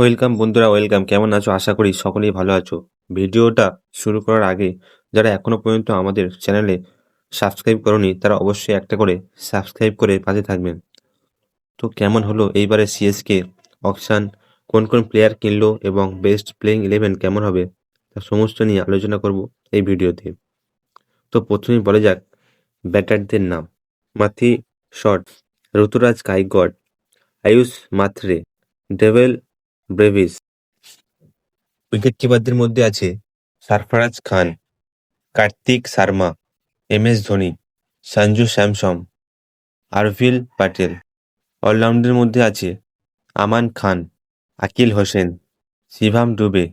Welcome বন্ধুরা, welcome. কেমন আছো? আশা করি সকলেই ভালো আছো। ভিডিওটা শুরু করার আগে যারা এখনো পর্যন্ত আমাদের চ্যানেলে সাবস্ক্রাইব করোনি তারা অবশ্যই একটা করে সাবস্ক্রাইব করে পাশে থাকবেন। তো কেমন হলো এইবারে সিএসকে অকশন, কোন কোন প্লেয়ার কিনলো এবং বেস্ট প্লেইং 11 কেমন হবে তা সমস্ত নিয়ে আলোচনা করব এই ভিডিওতে। তো প্রথমেই বলা যাক ব্যাটারদের নাম। মাথি শট, ঋতুরাজ Gaikwad, Ayush Mhatre, devil Brevis. Wicket কিপারদের মধ্যে আছে সরফরাজ খান, কার্তিক শর্মা, এম.এস ধোনি, সঞ্জু স্যামসন, আরভিল প্যাটেল। অলরাউন্ডের মধ্যে আছে আমান খান, আকিল হোসেন, শিভাম দুবে,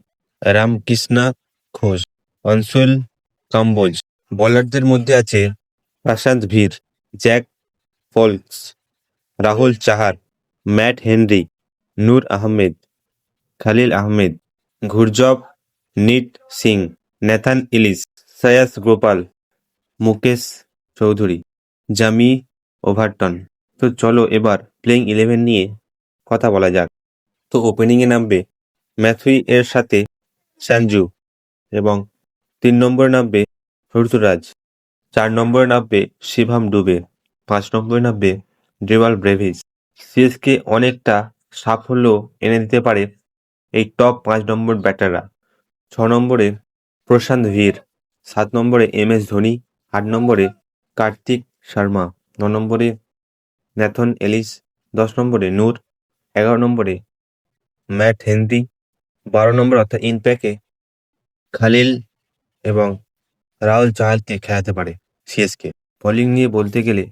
রামকৃষ্ণা ঘোষ, অনসুল কাম্বোজ। বোলারদের মধ্যে আছে Prashant Veer, Zak Foulkes, Rahul Chahar, Matt Henry, Noor Ahmed, Khaleel Ahmed, Gurjapneet Singh, Nathan Ellis, সৈয়দ গোপাল, মুকেশ চৌধুরী, জামি ওভারটন। তো চলো এবার প্লেইং 11 নিয়ে কথা বলা যাক। তো ওপেনিংয়ে নামবে ম্যাথুই এর সাথে সঞ্জু এবং 3 নম্বরে নামবে ঋতুরাজ, 4 নম্বরে নামবে শিভাম দুবে, 5 নম্বরে নামবে ডেভাল ব্রেভিস। সিএসকে অনেকটা সাফল্য এনে দিতে পারে এই টপ 5 নম্বর ব্যাটাররা। 6 নম্বরে প্রশান্ত ভীর, 7 নম্বরে এম.এস ধোনি, 8 নম্বরে কার্তিক শর্মা, 9 নম্বরে ন্যাথন এলিস, 10 নম্বরে নূর, 11 নম্বরে ম্যাট হেনরি, 12 নম্বর অর্থাৎ ইনপ্যাকে খালিল এবং রাহুল চাহালকে খেলাতে পারে সিএসকে। বোলিং নিয়ে বলতে গেলে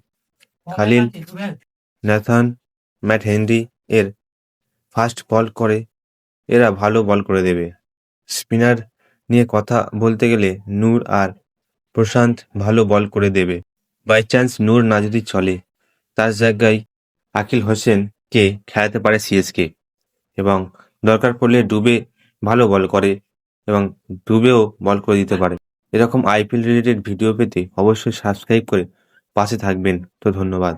খালিল, ন্যাথন, ম্যাট হেনরি এর ফাস্ট বল করে, এরা ভালো বল করে দেবে। স্পিনার নিয়ে কথা বলতে গেলে নূর আর প্রশান্ত ভালো বল করে দেবে। বাই চান্স নূর না যদি চলে তার জায়গায় আকিল হোসেনকে খেলাতে পারে সিএসকে এবং দরকার পড়লে ডুবে ভালো বল করে এবং ডুবেও বল করে দিতে পারে। এরকম আইপিএল রিলেটেড ভিডিও পেতে অবশ্যই সাবস্ক্রাইব করে পাশে থাকবেন। তো ধন্যবাদ।